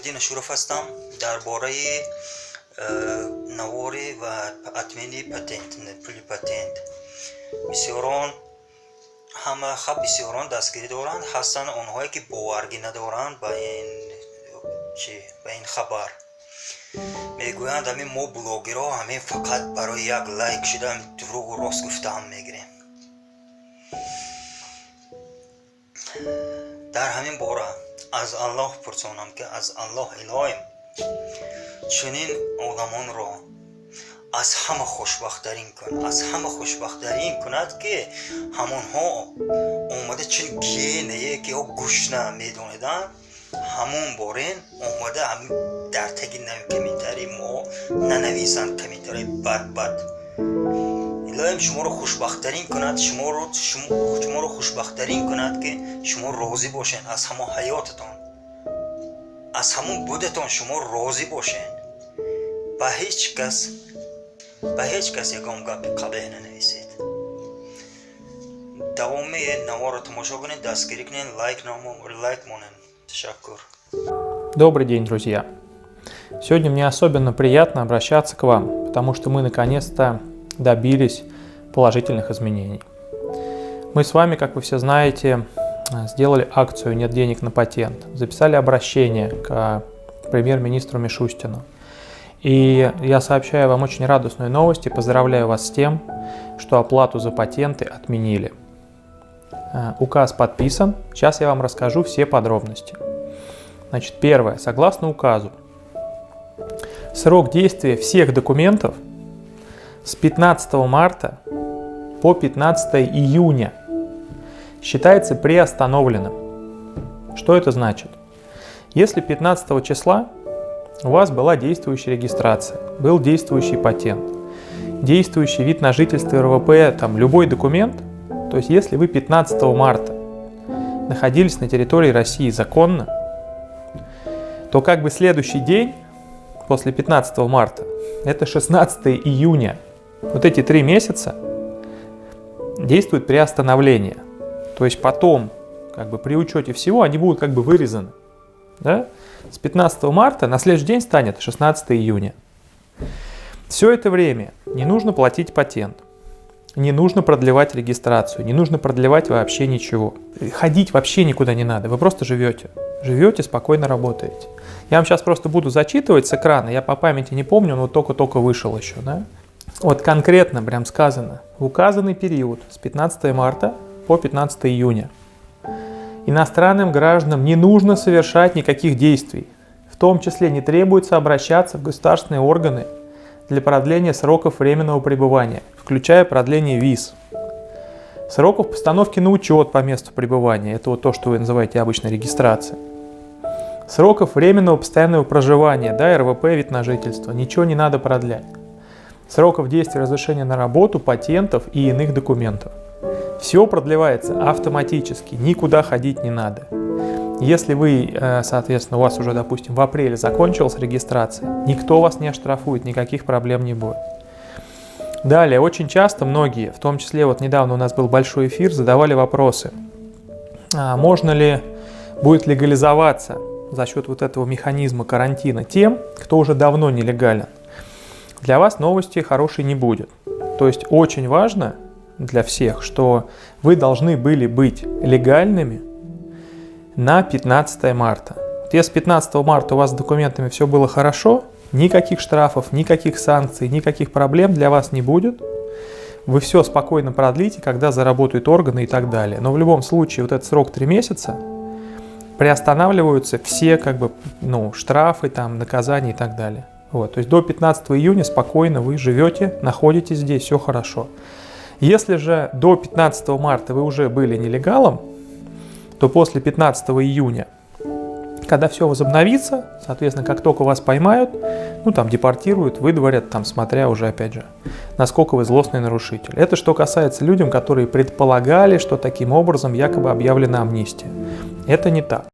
Фахриддин Ашуров ҳастам. Дар бораи наворе ва атмини патент, пули патент. Бисёрон ҳама бисёрон дастгирӣ доранд, ҳастанд онҳое ки боваргӣ надоранд ба ин хабар. Мегӯянд ҳамин мо блогерҳо ҳамин фақат барои як лайк шуда дурӯғу рост гуфтаам мегирем. дар ҳамин бора аз Аллоҳ пурсонам ки аз Аллоҳ илоҳим чунин одамонро аз ҳама хушбахттарин кунад ки ҳамонҳо омада чин генае ки гӯшна медонеданд ҳамон борен омада ҳамин дар таги комментари мо нанависанд комментари бад. илоҳим шуморо хушбахттарин кунад, шуморо хушбахттарин кунад ки шумо розӣ бошед аз ҳамон ҳаётатон, аз ҳамон будатон шумо розӣ бошед. ба ҳеҷ кас ягон гапи қабеҳ нанависед. давоми наворро тамошо кунед, дастгирӣ кунед, лайк монед. Ташаккур. Добрый день, друзья! Сегодня мне особенно приятно обращаться к вам, потому что мы наконец-то добились положительных изменений. Мы с вами, как вы все знаете, сделали акцию «Нет денег на патент», записали обращение к премьер-министру Мишустину. И я сообщаю вам очень радостную новость и поздравляю вас с тем, что оплату за патенты отменили. Указ подписан, сейчас я вам расскажу все подробности. Значит, первое. Согласно указу, срок действия всех документов с 15 марта по 15 июня считается приостановленным. Что это значит? Если 15 числа у вас была действующая регистрация, был действующий патент, действующий вид на жительство РВП, там любой документ, то есть если вы 15 марта находились на территории России законно, то как бы следующий день после 15 марта, это 16 июня, вот эти 3 месяца действует приостановление. То есть потом, как бы при учете всего, они будут как бы вырезаны. Да? С 15 марта на следующий день станет 16 июня. Все это время не нужно платить патент, не нужно продлевать регистрацию, не нужно продлевать вообще ничего. Ходить вообще никуда не надо, вы просто живете. Живете, спокойно работаете. Я вам сейчас просто буду зачитывать с экрана, я по памяти не помню, но только вышел еще. Да? Вот конкретно прям сказано, в указанный период с 15 марта по 15 июня иностранным гражданам не нужно совершать никаких действий. В том числе не требуется обращаться в государственные органы для продления сроков временного пребывания, включая продление виз. Сроков постановки на учет по месту пребывания, это вот то, что вы называете обычно регистрацией. Сроков временного постоянного проживания, да, РВП, вид на жительство, ничего не надо продлять. Сроков действия разрешения на работу, патентов и иных документов. Все продлевается автоматически, никуда ходить не надо. Если вы, соответственно, у вас уже, допустим, в апреле закончилась регистрация, никто вас не оштрафует, никаких проблем не будет. Далее, очень часто многие, в том числе вот недавно у нас был большой эфир, задавали вопросы. Можно ли будет легализоваться за счет вот этого механизма карантина тем, кто уже давно нелегален? Для вас новости хорошей не будет. То есть очень важно для всех, что вы должны были быть легальными на 15 марта. Вот если 15 марта у вас с документами все было хорошо, никаких штрафов, никаких санкций, никаких проблем для вас не будет. Вы все спокойно продлите, когда заработают органы и так далее. Но в любом случае вот этот срок 3 месяца приостанавливаются все как бы, штрафы, там, наказания и так далее. Вот, то есть до 15 июня спокойно вы живете, находитесь здесь, все хорошо. Если же до 15 марта вы уже были нелегалом, то после 15 июня, когда все возобновится, соответственно, как только вас поймают, депортируют, выдворят, смотря уже, опять же, насколько вы злостный нарушитель. Это что касается людям, которые предполагали, что таким образом якобы объявлена амнистия. Это не так.